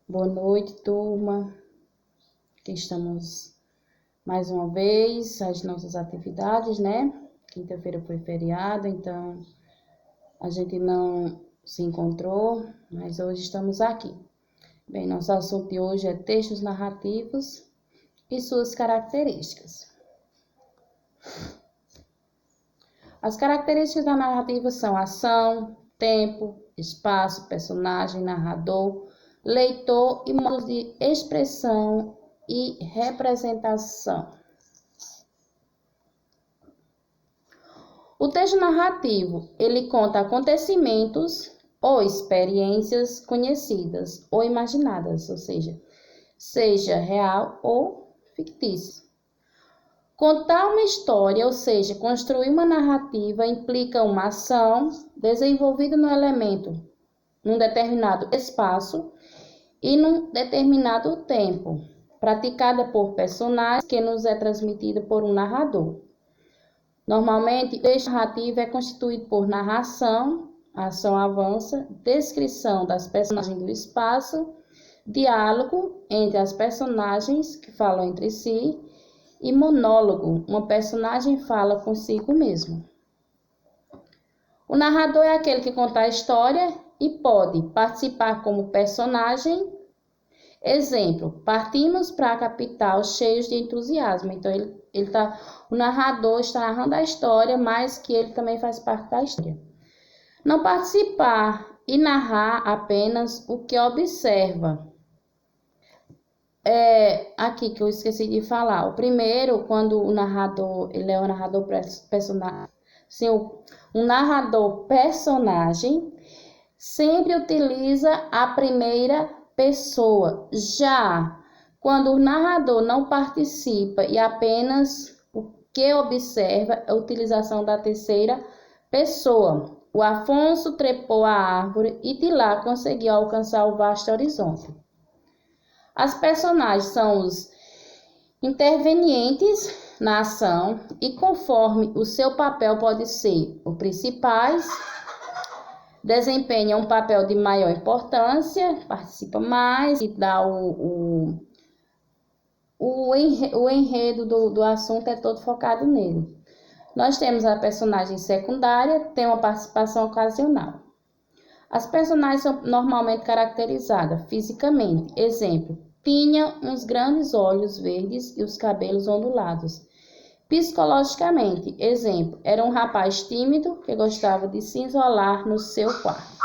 Boa noite, turma. Aqui estamos mais uma vez, as nossas atividades, né? Quinta-feira foi feriado, então a gente não se encontrou, mas hoje estamos aqui. Bem, nosso assunto de hoje é textos narrativos e suas características. As características da narrativa são ação, tempo, espaço, personagem, narrador, leitor e modos de expressão e representação. O texto narrativo, ele conta acontecimentos ou experiências conhecidas ou imaginadas, ou seja real ou fictício. Contar uma história, ou seja, construir uma narrativa, implica uma ação desenvolvida num determinado espaço e num determinado tempo, praticada por personagens que nos é transmitida por um narrador. Normalmente, o texto narrativo é constituído por narração, a ação avança, descrição das personagens do espaço, diálogo entre as personagens que falam entre si e monólogo, uma personagem fala consigo mesmo. O narrador é aquele que conta a história e pode participar como personagem. Exemplo, partimos para a capital cheios de entusiasmo. Então, o narrador está narrando a história, mas que ele também faz parte da história. Não participar e narrar apenas o que observa. Aqui que eu esqueci de falar. O primeiro, quando o narrador, ele é um narrador personagem. Sim, um narrador personagem sempre utiliza a primeira pessoa. Já quando o narrador não participa e apenas o que observa, é a utilização da terceira pessoa. O Afonso trepou a árvore e de lá conseguiu alcançar o vasto horizonte. As personagens são os intervenientes na ação e conforme o seu papel pode ser os principais, desempenham um papel de maior importância, participa mais e dá o enredo do assunto é todo focado nele. Nós temos a personagem secundária, tem uma participação ocasional. As personagens são normalmente caracterizadas fisicamente. Exemplo, tinha uns grandes olhos verdes e os cabelos ondulados. Psicologicamente, exemplo, era um rapaz tímido que gostava de se isolar no seu quarto.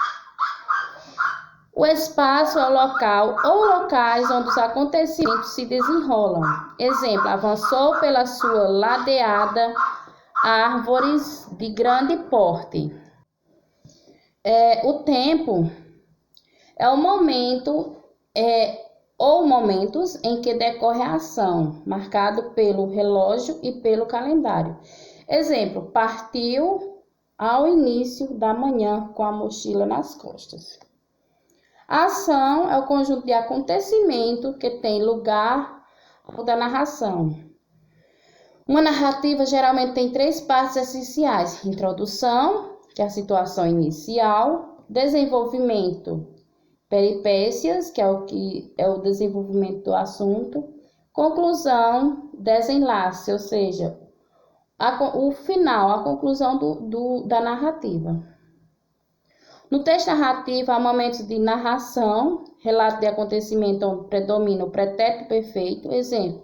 O espaço é o local ou locais onde os acontecimentos se desenrolam. Exemplo, avançou pela sua ladeada árvores de grande porte. O tempo é o momento ou momentos em que decorre a ação, marcado pelo relógio e pelo calendário. Exemplo, partiu ao início da manhã com a mochila nas costas. A ação é o conjunto de acontecimentos que tem lugar da narração. Uma narrativa geralmente tem 3 partes essenciais: introdução, que é a situação inicial, desenvolvimento, peripécias, que é o desenvolvimento do assunto, conclusão, desenlace, ou seja, o final, a conclusão da narrativa. No texto narrativo, há momentos de narração, relato de acontecimento onde predomina o pretérito perfeito. Exemplo,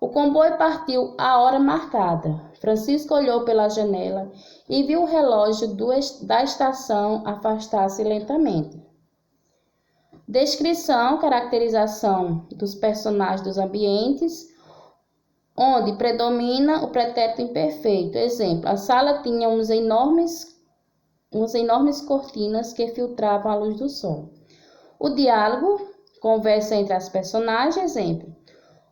o comboio partiu à hora marcada. Francisco olhou pela janela e viu o relógio da estação afastar-se lentamente. Descrição, caracterização dos personagens dos ambientes, onde predomina o pretérito imperfeito. Exemplo, a sala tinha umas enormes cortinas que filtravam a luz do sol. O diálogo, conversa entre as personagens. Exemplo,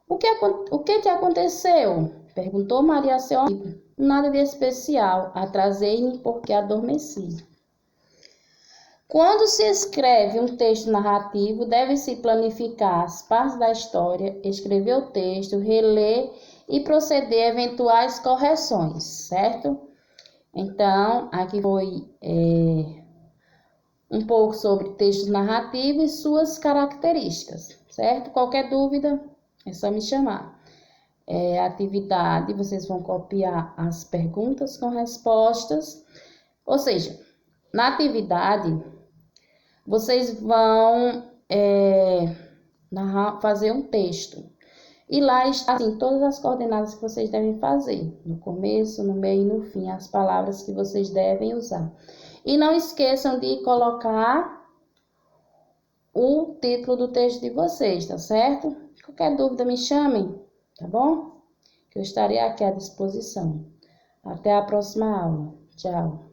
o que te aconteceu? Perguntou Maria a seu amigo. Nada de especial, atrasei-me porque adormeci. Quando se escreve um texto narrativo, deve-se planificar as partes da história, escrever o texto, reler e proceder a eventuais correções, certo? Então, aqui foi um pouco sobre texto narrativo e suas características, certo? Qualquer dúvida, é só me chamar. Atividade, vocês vão copiar as perguntas com respostas. Ou seja, na atividade, vocês vão fazer um texto. E lá está assim, todas as coordenadas que vocês devem fazer. No começo, no meio e no fim, as palavras que vocês devem usar. E não esqueçam de colocar o título do texto de vocês, tá certo? Qualquer dúvida, me chamem, tá bom? Que eu estarei aqui à disposição. Até a próxima aula. Tchau.